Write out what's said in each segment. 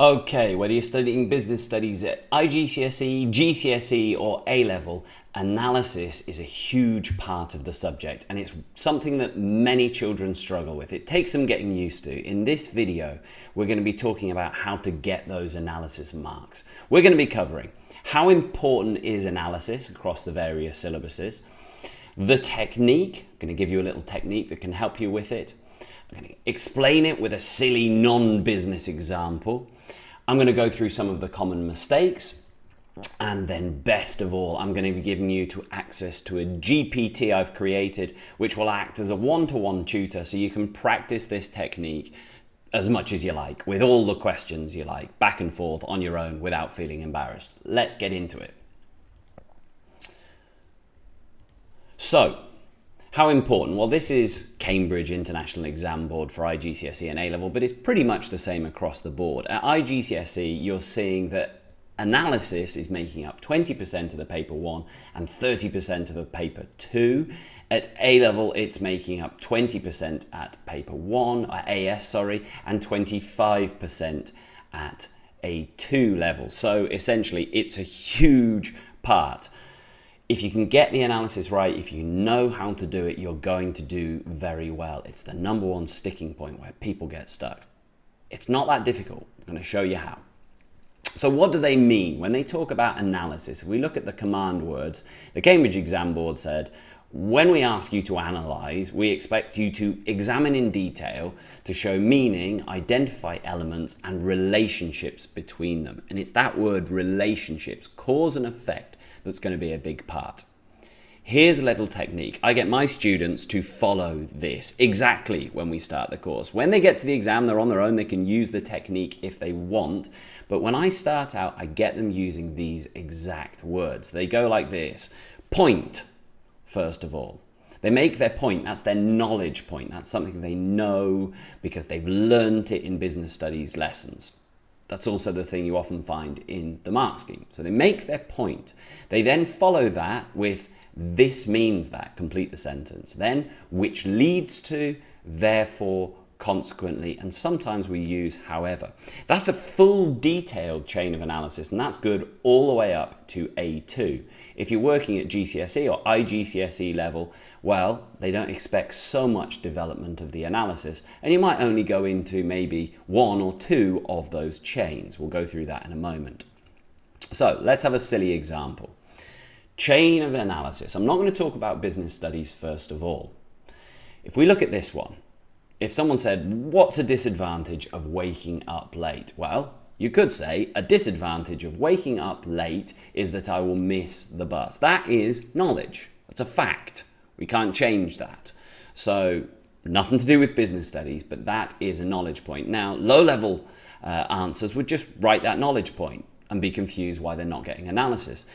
Okay, whether you're studying business studies at IGCSE, GCSE or A-level, analysis is a huge part of the subject and it's something that many children struggle with. It takes some getting used to. In this video, we're going to be talking about how to get those analysis marks. We're going to be covering how important is analysis across the various syllabuses, the technique, I'm going to give you a little technique that can help you with it. I'm going to explain it with a silly non-business example. I'm going to go through some of the common mistakes. And then best of all, I'm going to be giving you access to a GPT I've created, which will act as a one-to-one tutor so you can practice this technique as much as you like, with all the questions you like, back and forth on your own without feeling embarrassed. Let's get into it. So, how important? Well, this is Cambridge International Exam Board for IGCSE and A-level, but it's pretty much the same across the board. At IGCSE, you're seeing that analysis is making up 20% of the paper 1 and 30% of the paper 2. At A-level, it's making up 20% at paper 1, AS, and 25% at A2 level. So essentially, it's a huge part. If you can get the analysis right, if you know how to do it, you're going to do very well. It's the number one sticking point where people get stuck. It's not that difficult. I'm going to show you how. So what do they mean when they talk about analysis? If we look at the command words, the Cambridge Exam Board said, when we ask you to analyse, we expect you to examine in detail to show meaning, identify elements and relationships between them. And it's that word relationships, cause and effect, that's going to be a big part. Here's a little technique. I get my students to follow this exactly when we start the course. When they get to the exam, they're on their own. They can use the technique if they want. But when I start out, I get them using these exact words. They go like this. Point, first of all. They make their point. That's their knowledge point. That's something they know because they've learned it in business studies lessons. That's also the thing you often find in the mark scheme. So they make their point. They then follow that with this means that, complete the sentence. Then which leads to, therefore, consequently, and sometimes we use however. That's a full detailed chain of analysis, and that's good all the way up to A2. If you're working at GCSE or IGCSE level, well, they don't expect so much development of the analysis, and you might only go into maybe one or two of those chains. We'll go through that in a moment. So let's have a silly example. Chain of analysis. I'm not going to talk about business studies first of all. If we look at this one, if someone said, what's a disadvantage of waking up late? Well, you could say a disadvantage of waking up late is that I will miss the bus. That is knowledge. That's a fact. We can't change that. So nothing to do with business studies, but that is a knowledge point. Now, low-level answers would just write that knowledge point and be confused why they're not getting analysis.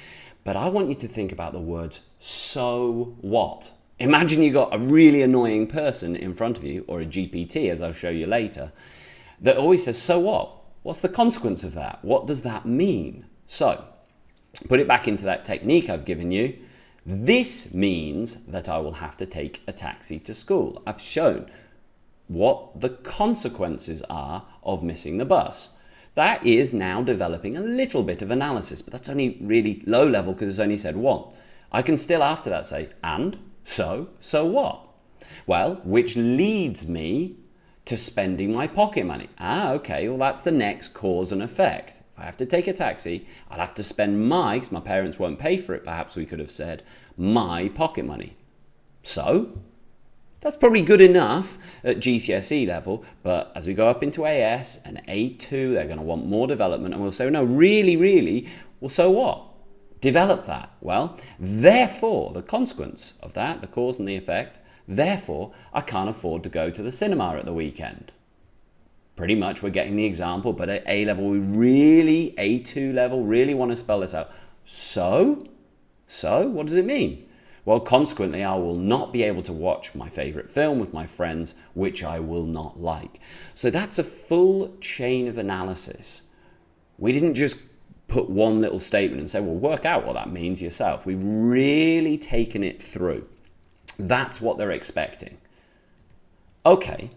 But I want you to think about the words, so what? Imagine you got a really annoying person in front of you, or a GPT, as I'll show you later, that always says, so what? What's the consequence of that? What does that mean? So, put it back into that technique I've given you. This means that I will have to take a taxi to school. I've shown what the consequences are of missing the bus. That is now developing a little bit of analysis, but that's only really low level because it's only said what. I can still after that say, and? So what? Well, which leads me to spending my pocket money. Okay, well that's the next cause and effect. If I have to take a taxi, I'll have to spend because my parents won't pay for it, perhaps we could have said, my pocket money. So, that's probably good enough at GCSE level, but as we go up into AS and A2, they're going to want more development, and we'll say, no, really, well, so what? Develop that. Well, therefore, the consequence of that, the cause and the effect, therefore, I can't afford to go to the cinema at the weekend. Pretty much we're getting the example, but at A level, A2 level, really want to spell this out. So, what does it mean? Well, consequently, I will not be able to watch my favorite film with my friends, which I will not like. So that's a full chain of analysis. We didn't just put one little statement and say, well, work out what that means yourself. We've really taken it through. That's what they're expecting. Okay,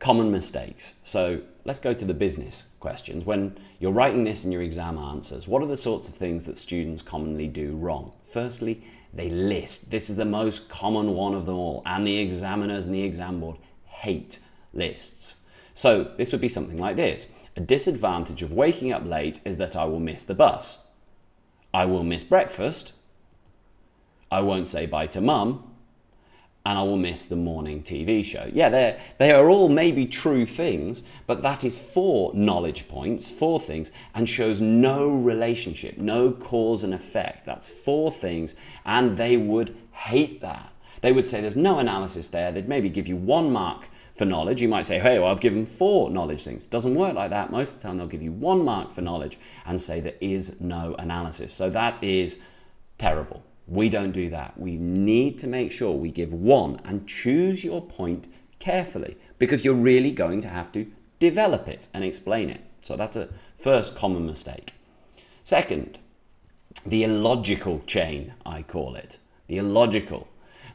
Common mistakes. So let's go to the business questions. When you're writing this in your exam answers, what are the sorts of things that students commonly do wrong? Firstly, they list. This is the most common one of them all, and the examiners and the exam board hate lists. So this would be something like this. A disadvantage of waking up late is that I will miss the bus. I will miss breakfast. I won't say bye to mum. And I will miss the morning TV show. Yeah, they are all maybe true things, but that is 4 knowledge points, 4 things, and shows no relationship, no cause and effect. That's 4 things, and they would hate that. They would say there's no analysis there. They'd maybe give you 1 mark for knowledge. You might say, hey, well, I've given 4 knowledge things. Doesn't work like that. Most of the time they'll give you 1 mark for knowledge and say there is no analysis. So that is terrible. We don't do that. We need to make sure we give 1 and choose your point carefully, because you're really going to have to develop it and explain it. So that's a first common mistake. Second, the illogical chain, I call it. The illogical.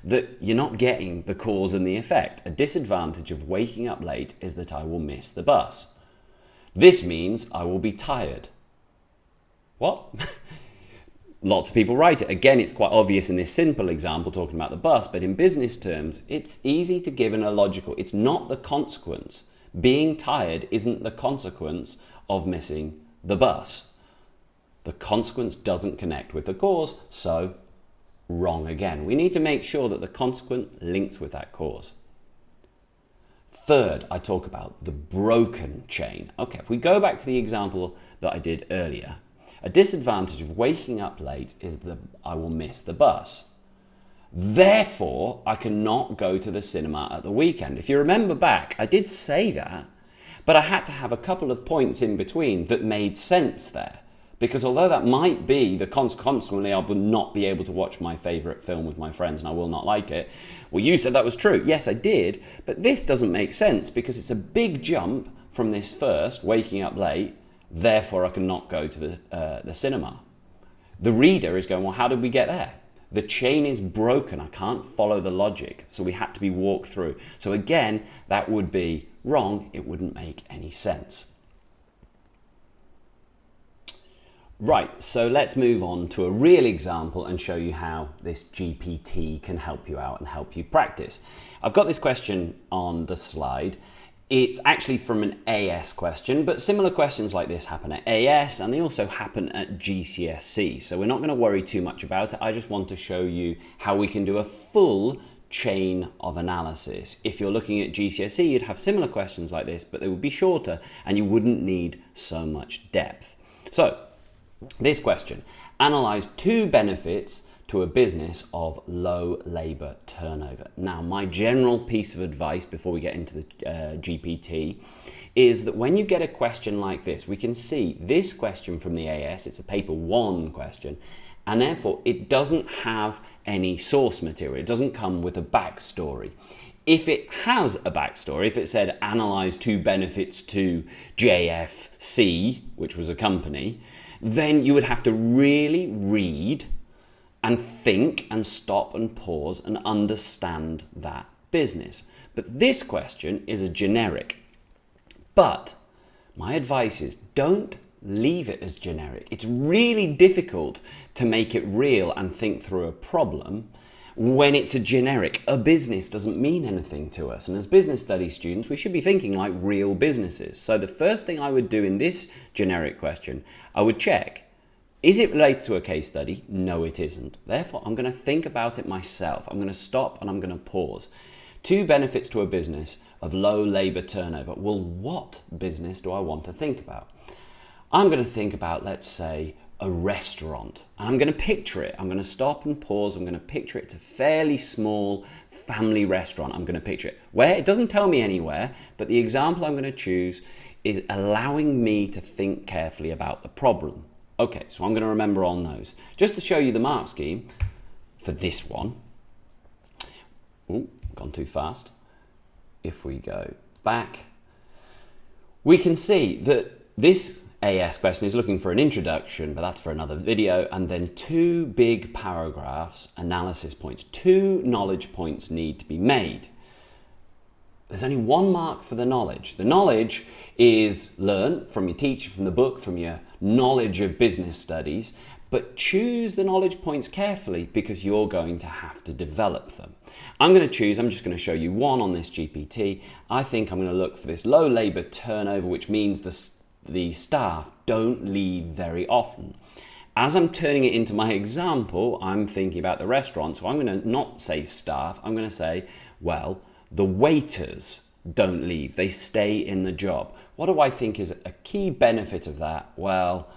That you're not getting the cause and the effect. A disadvantage of waking up late is that I will miss the bus. This means I will be tired. What? Lots of people write it. Again, it's quite obvious in this simple example talking about the bus, but in business terms, it's easy to give an illogical. It's not the consequence. Being tired isn't the consequence of missing the bus. The consequence doesn't connect with the cause, so wrong again. We need to make sure that the consequence links with that cause. Third, I talk about the broken chain. Okay, if we go back to the example that I did earlier, a disadvantage of waking up late is that I will miss the bus. Therefore, I cannot go to the cinema at the weekend. If you remember back, I did say that, but I had to have a couple of points in between that made sense there. Because although that might be the consequently I will not be able to watch my favourite film with my friends and I will not like it. Well, you said that was true. Yes, I did. But this doesn't make sense because it's a big jump from this first, waking up late, therefore I cannot go to the cinema. The reader is going, well, how did we get there? The chain is broken. I can't follow the logic. So we had to be walked through. So again, that would be wrong. It wouldn't make any sense. Right, so let's move on to a real example and show you how this GPT can help you out and help you practice. I've got this question on the slide. It's actually from an AS question, but similar questions like this happen at AS and they also happen at GCSE. So we're not going to worry too much about it. I just want to show you how we can do a full chain of analysis. If you're looking at GCSE, you'd have similar questions like this, but they would be shorter and you wouldn't need so much depth. So, this question, analyze 2 benefits to a business of low labour turnover. Now, my general piece of advice before we get into the GPT is that when you get a question like this, we can see this question from the AS, it's a paper 1 question, and therefore it doesn't have any source material. It doesn't come with a backstory. If it has a backstory, if it said analyze 2 benefits to JFC, which was a company, then you would have to really read and think and stop and pause and understand that business. But this question is a generic. But my advice is don't leave it as generic. It's really difficult to make it real and think through a problem when it's a generic. A business doesn't mean anything to us. And as business studies students, we should be thinking like real businesses. So the first thing I would do in this generic question, I would check, is it related to a case study? No, it isn't. Therefore, I'm going to think about it myself. I'm going to stop and I'm going to pause. 2 benefits to a business of low labour turnover. Well, what business do I want to think about? I'm going to think about, let's say, a restaurant, and I'm going to picture it. I'm going to stop and pause. I'm going to picture it's a fairly small family restaurant. I'm going to picture it where it doesn't tell me anywhere, but the example I'm going to choose is allowing me to think carefully about the problem. Okay, so I'm going to remember on those. Just to show you the mark scheme for this one. Ooh, gone too fast. If we go back, we can see that this AS question is looking for an introduction, but that's for another video, and then 2 big paragraphs, analysis points. 2 knowledge points need to be made. There's only one mark for the knowledge. The knowledge is learned from your teacher, from the book, from your knowledge of business studies, but choose the knowledge points carefully because you're going to have to develop them. I'm just going to show you one on this GPT. I think I'm going to look for this low labor turnover, which means the staff don't leave very often. As I'm turning it into my example, I'm thinking about the restaurant, so I'm going to not say staff, I'm going to say, well, the waiters don't leave, they stay in the job. What do I think is a key benefit of that? Well,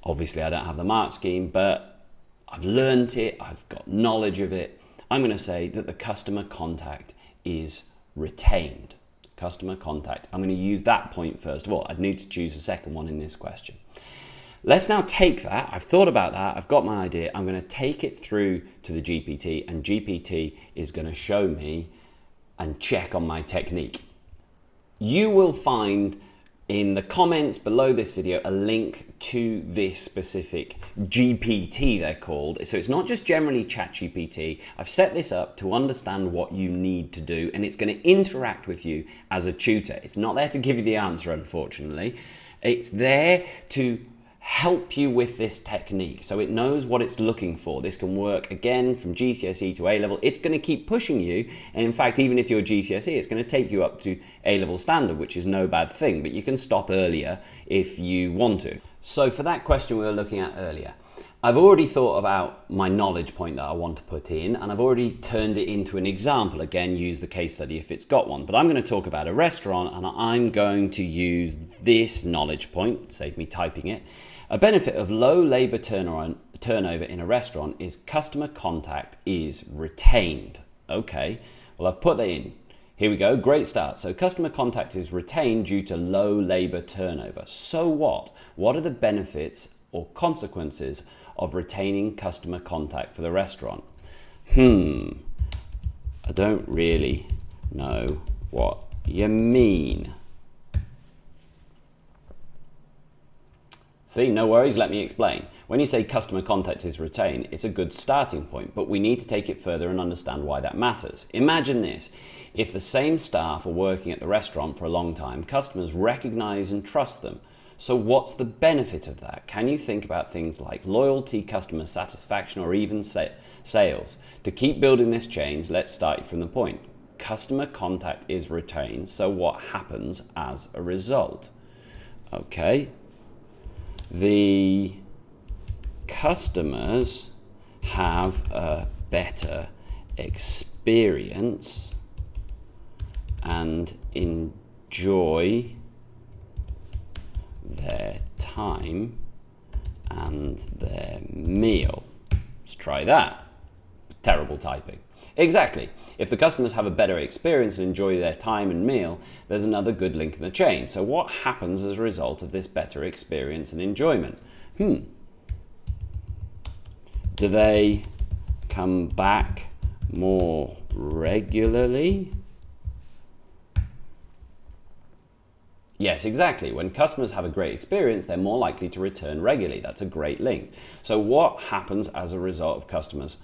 obviously I don't have the mark scheme, but I've learned it, I've got knowledge of it. I'm going to say that the customer contact is retained. Customer contact. I'm going to use that point first of all. I'd need to choose a second one in this question. Let's now take that. I've thought about that. I've got my idea. I'm going to take it through to the GPT, and GPT is going to show me and check on my technique. You will find in the comments below this video a link to this specific GPT, they're called. So it's not just generally ChatGPT. I've set this up to understand what you need to do, and it's going to interact with you as a tutor. It's not there to give you the answer, unfortunately. It's there to help you with this technique, so it knows what it's looking for. This can work again from GCSE to A-level. It's going to keep pushing you, and in fact, even if you're GCSE, it's going to take you up to A-level standard, which is no bad thing, but you can stop earlier if you want to. So for that question we were looking at earlier, I've already thought about my knowledge point that I want to put in, and I've already turned it into an example. Again, use the case study if it's got one, but I'm going to talk about a restaurant, and I'm going to use this knowledge point, save me typing it. A benefit of low labor turnover in a restaurant is customer contact is retained. Okay, well, I've put that in. Here we go, great start. So customer contact is retained due to low labor turnover. So what? What are the benefits or consequences of retaining customer contact for the restaurant? I don't really know what you mean. See, no worries, let me explain. When you say customer contact is retained, it's a good starting point, but we need to take it further and understand why that matters. Imagine this, if the same staff are working at the restaurant for a long time, customers recognize and trust them. So what's the benefit of that? Can you think about things like loyalty, customer satisfaction, or even sales? To keep building this change, let's start from the point. Customer contact is retained, so what happens as a result? Okay. The customers have a better experience and enjoy their time and their meal. Let's try that. Terrible typing. Exactly. If the customers have a better experience and enjoy their time and meal, there's another good link in the chain. So what happens as a result of this better experience and enjoyment? Do they come back more regularly? Yes, exactly. When customers have a great experience, they're more likely to return regularly. That's a great link. So what happens as a result of customers?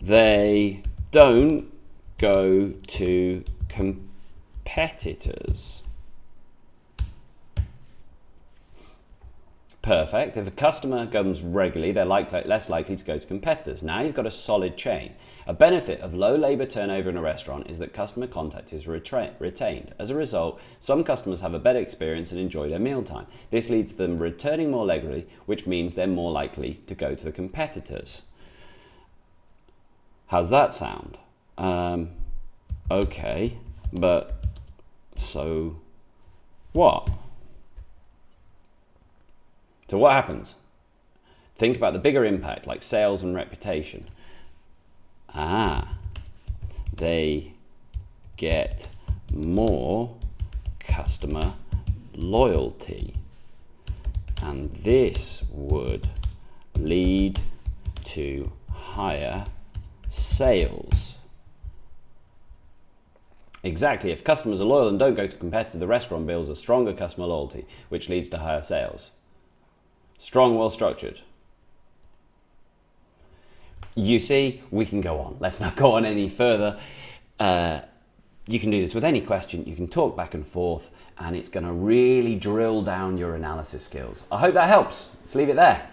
They don't go to competitors. Perfect. If a customer comes regularly, they're less likely to go to competitors. Now you've got a solid chain. A benefit of low labor turnover in a restaurant is that customer contact is retained. As a result, some customers have a better experience and enjoy their mealtime. This leads to them returning more regularly, which means they're more likely to go to the competitors. How's that sound? Okay, but so what? So what happens? Think about the bigger impact, like sales and reputation. They get more customer loyalty. And this would lead to higher sales. Exactly. If customers are loyal and don't go to competitor, the restaurant builds a stronger customer loyalty, which leads to higher sales. Strong, well structured. You see, we can go on. Let's not go on any further. You can do this with any question. You can talk back and forth, and it's going to really drill down your analysis skills. I hope that helps. Let's leave it there.